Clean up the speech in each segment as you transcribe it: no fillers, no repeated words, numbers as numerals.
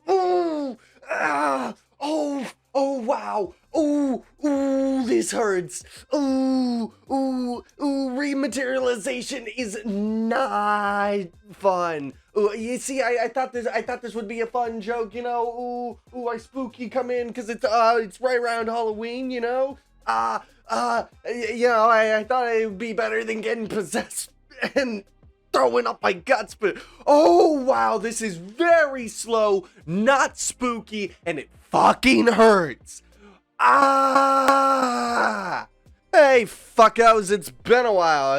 Ooh, oh, wow. Ooh, this hurts. Ooh, rematerialization is not fun. Ooh, you see, I thought this would be a fun joke, you know. I spooky come in because it's right around Halloween, you know. I thought it would be better than getting possessed and throwing up my guts, but oh wow, this is very slow, not spooky, and it fucking hurts. Hey, fuckos, it's been a while.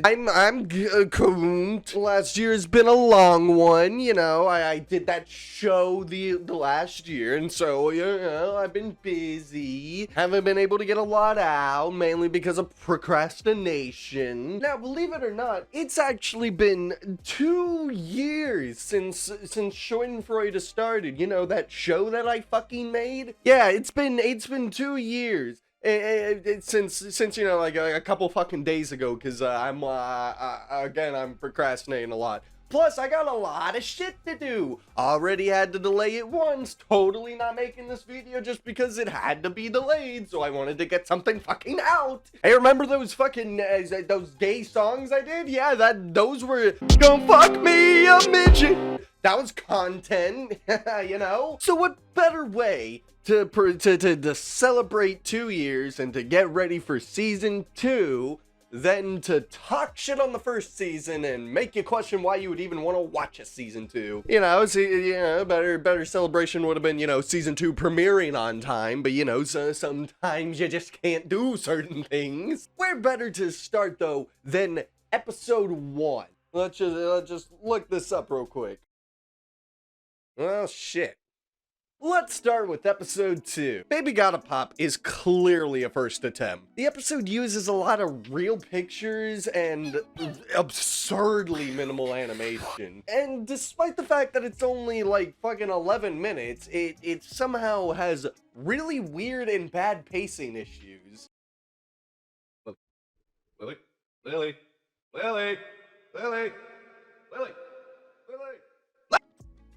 I'm Karoont. Last year has been a long one, you know. I did that show the last year, and so, you know, I've been busy. Haven't been able to get a lot out, mainly because of procrastination. Now, believe it or not, it's actually been 2 years since Schadenfreude has started. You know, that show that I fucking made? Yeah, it's been 2 years. Since you know, like a couple fucking days ago, because I'm procrastinating a lot. Plus, I got a lot of shit to do. Already had to delay it once. Totally not making this video just because it had to be delayed, so I wanted to get something fucking out. Hey, remember those fucking those gay songs I did? Yeah, those were "Don't Fuck Me a Midget." That was content, you know? So what better way to celebrate 2 years and to get ready for season 2 than to talk shit on the first season and make you question why you would even want to watch a season 2. You know, better celebration would have been, you know, season 2 premiering on time, but you know, so sometimes you just can't do certain things. Where better to start though than episode 1? Let's just look this up real quick. Well, shit. Let's start with episode 2. Baby Gotta Pop is clearly a first attempt. The episode uses a lot of real pictures and absurdly minimal animation. And despite the fact that it's only like fucking 11 minutes, it somehow has really weird and bad pacing issues. Lily.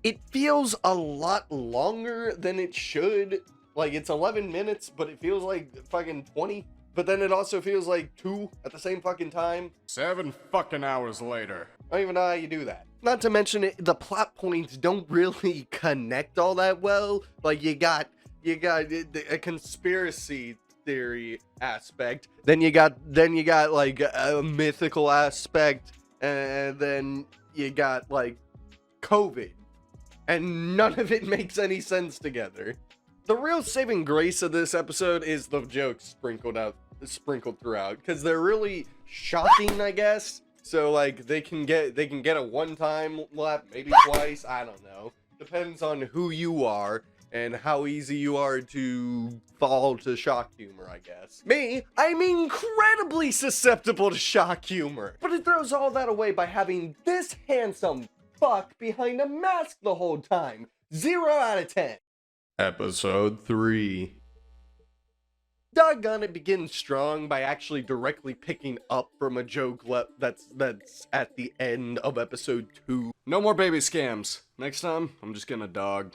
It feels a lot longer than it should. Like, it's 11 minutes, but it feels like fucking 20. But then it also feels like 2 at the same fucking time. 7 fucking hours later. I don't even know how you do that. Not to mention the plot points don't really connect all that well. Like, you got a conspiracy theory aspect. Then you got like a mythical aspect, and then you got like COVID. And none of it makes any sense together. The real saving grace of this episode is the jokes sprinkled throughout, because they're really shocking, I guess. So like they can get a one-time laugh, maybe twice, I don't know. Depends on who you are and how easy you are to fall to shock humor, I guess. Me, I'm incredibly susceptible to shock humor. But it throws all that away by having this handsome fuck behind a mask the whole time. 0 out of 10. Episode 3. Doggone it begins strong by actually directly picking up from a joke that's at the end of episode 2. No more baby scams. Next time, I'm just gonna dog.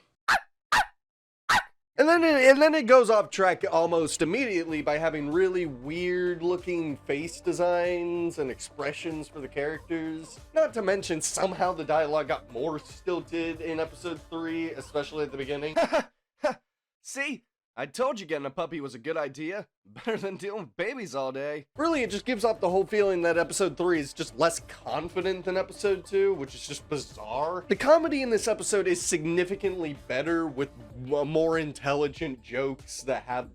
And then it goes off track almost immediately by having really weird looking face designs and expressions for the characters. Not to mention somehow the dialogue got more stilted in episode 3, especially at the beginning. See? I told you getting a puppy was a good idea. Better than dealing with babies all day. Really, it just gives off the whole feeling that episode 3 is just less confident than episode 2, which is just bizarre. The comedy in this episode is significantly better with more intelligent jokes that have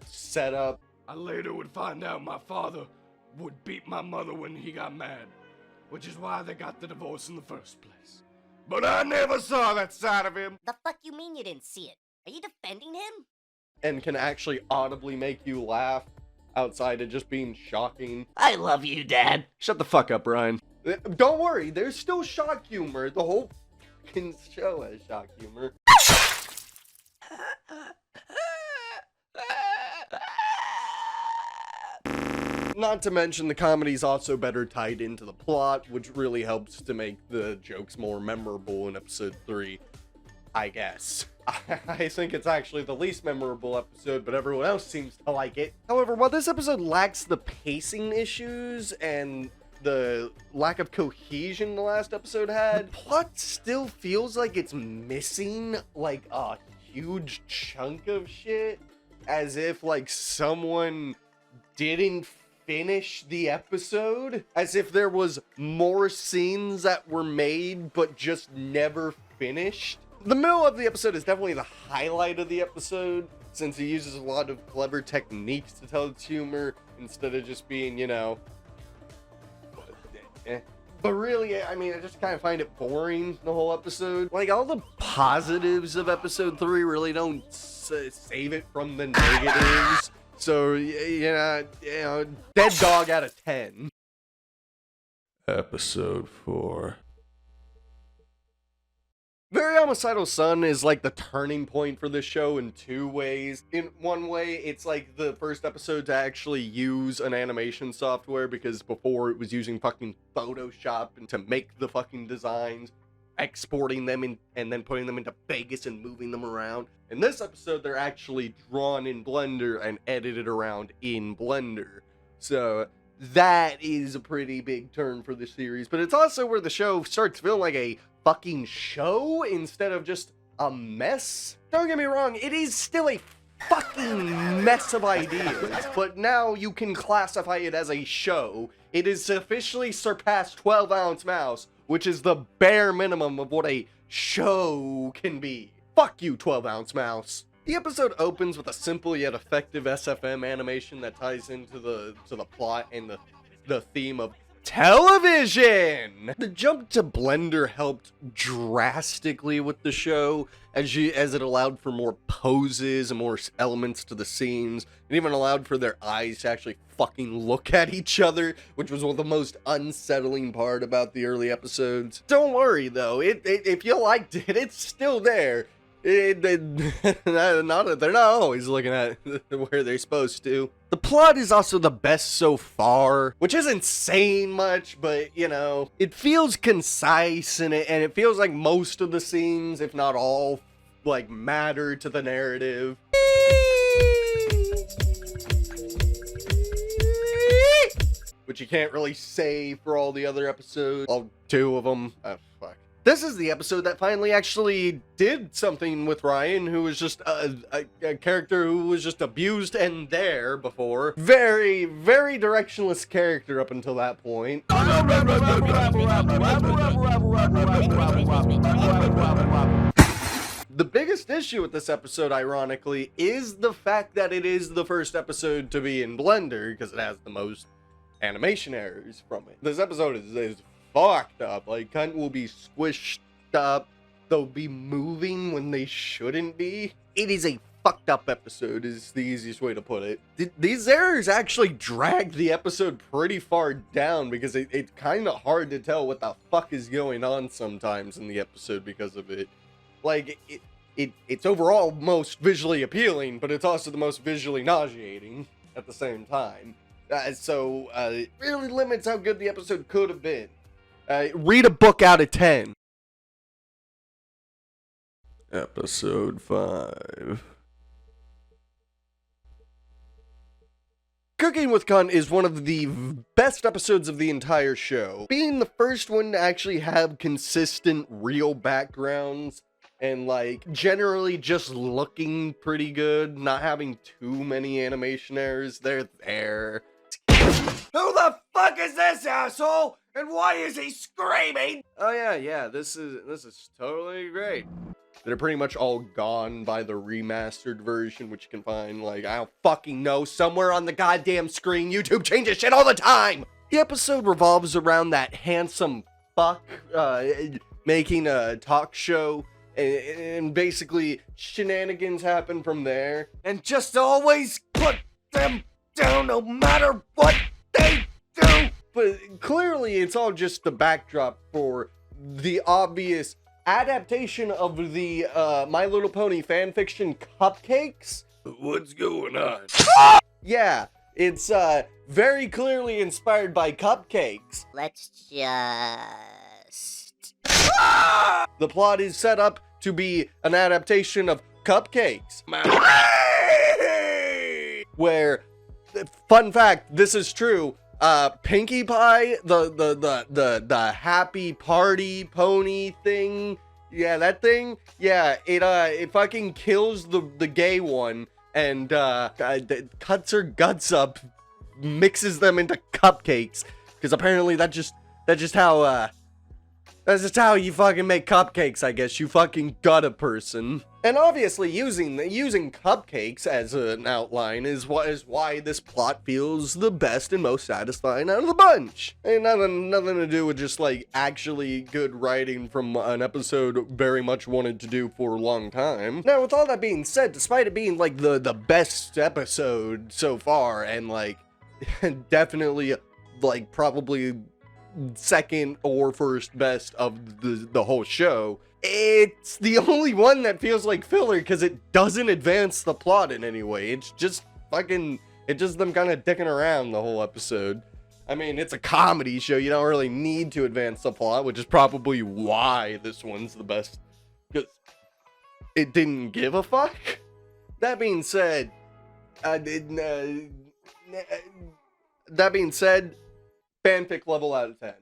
set up. I later would find out my father would beat my mother when he got mad, which is why they got the divorce in the first place. But I never saw that side of him. The fuck you mean you didn't see it? Are you defending him? And can actually audibly make you laugh outside of just being shocking. I love you, Dad. Shut the fuck up, Ryan. Don't worry, there's still shock humor. The whole fucking show has shock humor. Not to mention the comedy's also better tied into the plot, which really helps to make the jokes more memorable in episode 3. I guess. I think it's actually the least memorable episode, but everyone else seems to like it. However, while this episode lacks the pacing issues and the lack of cohesion the last episode had, the plot still feels like it's missing like a huge chunk of shit, as if like someone didn't finish the episode, as if there was more scenes that were made but just never finished. The middle of the episode is definitely the highlight of the episode, since he uses a lot of clever techniques to tell its humor instead of just being, you know, But really, I mean, I just kind of find it boring, the whole episode. Like, all the positives of episode 3 really don't save it from the negatives. So, you know, dead dog out of 10. Episode 4. Very Homicidal Son is like the turning point for this show in two ways. In one way, it's like the first episode to actually use an animation software, because before it was using fucking Photoshop and to make the fucking designs, exporting them in, and then putting them into Vegas and moving them around. In this episode, they're actually drawn in Blender and edited around in Blender. So that is a pretty big turn for the series, but it's also where the show starts feeling like a fucking show instead of just a mess. Don't get me wrong, it is still a fucking mess of ideas, but now you can classify it as a show. It has officially surpassed 12 Ounce Mouse, which is the bare minimum of what a show can be. Fuck you, 12 Ounce Mouse. The episode opens with a simple yet effective SFM animation that ties into the plot and the theme of television. The jump to Blender helped drastically with the show, as it allowed for more poses and more elements to the scenes, and even allowed for their eyes to actually fucking look at each other, which was one of the most unsettling part about the early episodes. Don't worry though, if you liked it, it's still there. They're not always looking at where they're supposed to. The plot is also the best so far, which isn't saying much, but you know, it feels concise and it feels like most of the scenes, if not all, like matter to the narrative. Which you can't really say for all the other episodes. All 2 of them. Oh, fuck. This is the episode that finally actually did something with Ryan, who was just a character who was just abused and there before. Very, very directionless character up until that point. The biggest issue with this episode, ironically, is the fact that it is the first episode to be in Blender, because it has the most animation errors from it. This episode is fucked up. Like, cunt will be squished up. They'll be moving when they shouldn't be. It is a fucked up episode, is the easiest way to put it. These errors actually dragged the episode pretty far down, because it's kind of hard to tell what the fuck is going on sometimes in the episode because of it. Like, it's overall most visually appealing, but it's also the most visually nauseating at the same time. So it really limits how good the episode could have been. Read a book out of 10. Episode 5. Cooking with Cunt is one of the best episodes of the entire show. Being the first one to actually have consistent real backgrounds and like generally just looking pretty good, not having too many animation errors, they're there. Who the fuck is this asshole? And why is he screaming? Oh yeah, this is totally great. They're pretty much all gone by the remastered version, which you can find, like, I don't fucking know, somewhere on the goddamn screen. YouTube changes shit all the time! The episode revolves around that handsome fuck making a talk show, and basically shenanigans happen from there. And just always put them down no matter what they do! But clearly it's all just the backdrop for the obvious adaptation of the My Little Pony fanfiction Cupcakes. What's going on? Yeah, it's very clearly inspired by Cupcakes. Let's just... The plot is set up to be an adaptation of Cupcakes. Where, fun fact, this is true, Pinkie Pie, the happy party pony thing, yeah, that thing, yeah, it fucking kills the gay one and cuts her guts up, mixes them into cupcakes, because apparently that's just how you fucking make cupcakes, I guess. You fucking gut a person. And obviously using cupcakes as an outline is why this plot feels the best and most satisfying out of the bunch. Ain't nothing to do with just like actually good writing from an episode very much wanted to do for a long time. Now, with all that being said, despite it being like the best episode so far and like definitely like probably second or first best of the whole show, it's the only one that feels like filler because it doesn't advance the plot in any way. It's just them kind of dicking around the whole episode. I mean, it's a comedy show. You don't really need to advance the plot, which is probably why this one's the best, because it didn't give a fuck. That being said, fanfic level out of 10.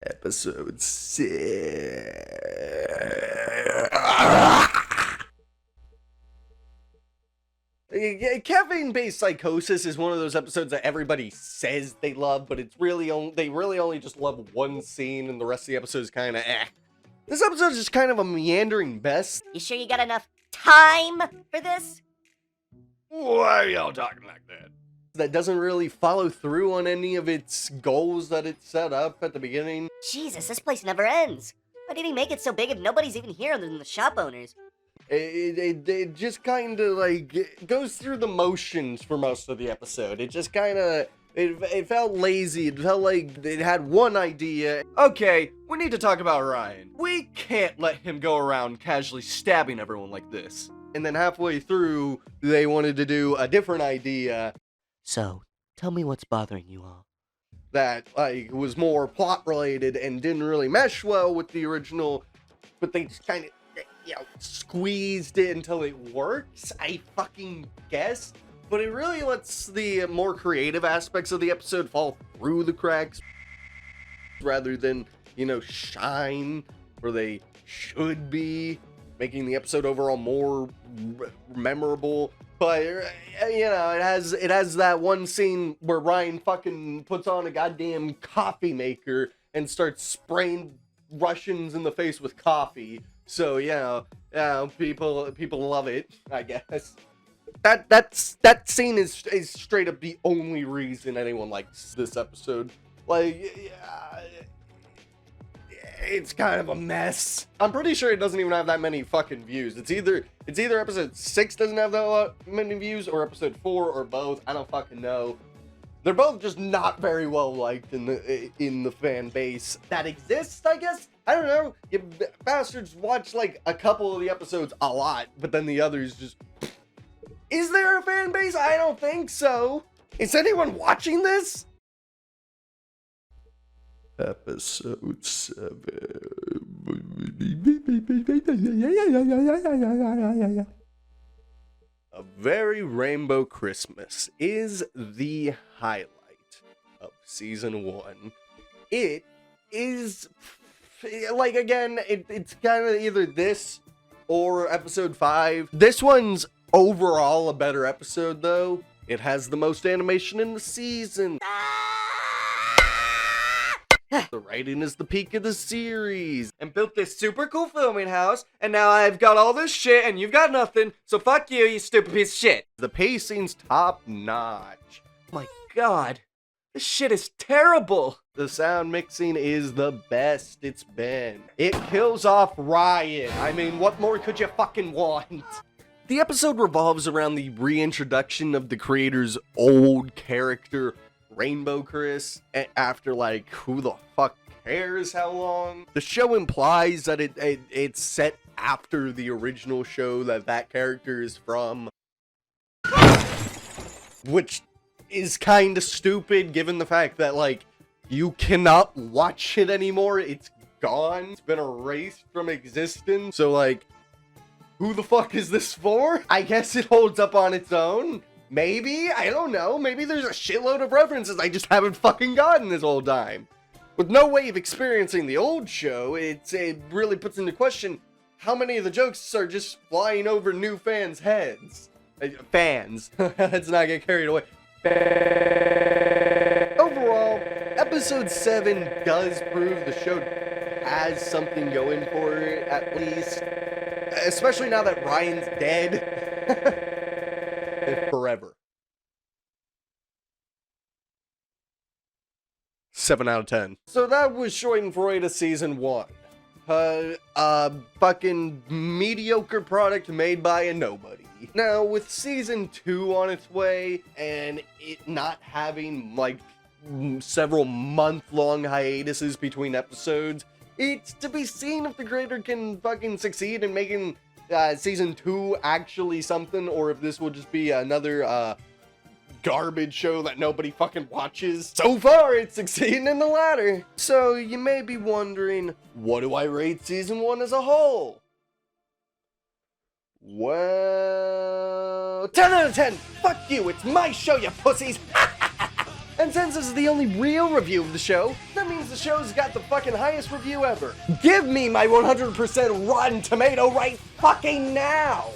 Episode 6. Caffeine-based psychosis is one of those episodes that everybody says they love, but they really only just love one scene, and the rest of the episode is kind of eh. This episode is just kind of a meandering mess. You sure you got enough time for this? Why are y'all talking like that? That doesn't really follow through on any of its goals that it set up at the beginning. Jesus, this place never ends. Why did he make it so big if nobody's even here other than the shop owners? It just kind of like it goes through the motions for most of the episode. It just kind of it felt lazy. It felt like it had one idea. Okay, we need to talk about Ryan. We can't let him go around casually stabbing everyone like this. And then halfway through, they wanted to do a different idea. So, tell me what's bothering you all. That like was more plot related and didn't really mesh well with the original, but they just kind of, squeezed it until it works, I fucking guess. But it really lets the more creative aspects of the episode fall through the cracks rather than, shine where they should be, making the episode overall more memorable. But, it has that one scene where Ryan fucking puts on a goddamn coffee maker and starts spraying Russians in the face with coffee. So, people love it, I guess. That scene is straight up the only reason anyone likes this episode. Like, it's kind of a mess. I'm pretty sure it doesn't even have that many fucking views. It's either episode 6 doesn't have that many views, or episode 4, or both. I don't fucking know. They're both just not very well liked in the fan base that exists, I guess. I don't know. You bastards watch like a couple of the episodes a lot, but then the others just... Is there a fan base? I don't think so. Is anyone watching this? Episode 7. A Very Rainbow Christmas is the highlight of season 1. It is, like, again, it's kind of either this or episode 5. This one's overall a better episode, though. It has the most animation in the season. The writing is the peak of the series. And built this super cool filming house, and now I've got all this shit and you've got nothing, so fuck you, you stupid piece of shit. The pacing's top notch. My god, this shit is terrible. The sound mixing is the best it's been. It kills off Ryan. I mean, what more could you fucking want? The episode revolves around the reintroduction of the creator's old character, Rainbow Chris, after like who the fuck cares how long. The show implies that it's set after the original show that character is from, which is kind of stupid given the fact that like you cannot watch it anymore. It's gone. It's been erased from existence. So like who the fuck is this for? I guess it holds up on its own. Maybe, I don't know, maybe there's a shitload of references I just haven't fucking gotten this whole time. With no way of experiencing the old show, it really puts into question how many of the jokes are just flying over new fans' heads. Fans. Let's not get carried away. Overall, episode 7 does prove the show has something going for it, at least. Especially now that Ryan's dead. Forever. 7 out of 10. So that was Schadenfreude is season 1. Fucking mediocre product made by a nobody. Now, with season 2 on its way, and it not having, like, several month-long hiatuses between episodes, it's to be seen if the creator can fucking succeed in making season 2 actually something, or if this will just be another, garbage show that nobody fucking watches. So far, it's succeeding in the latter. So, you may be wondering, what do I rate season 1 as a whole? Well, 10 out of 10! Fuck you, it's my show, you pussies! And since this is the only real review of the show, that means the show's got the fucking highest review ever. Give me my 100% Rotten Tomato right fucking now!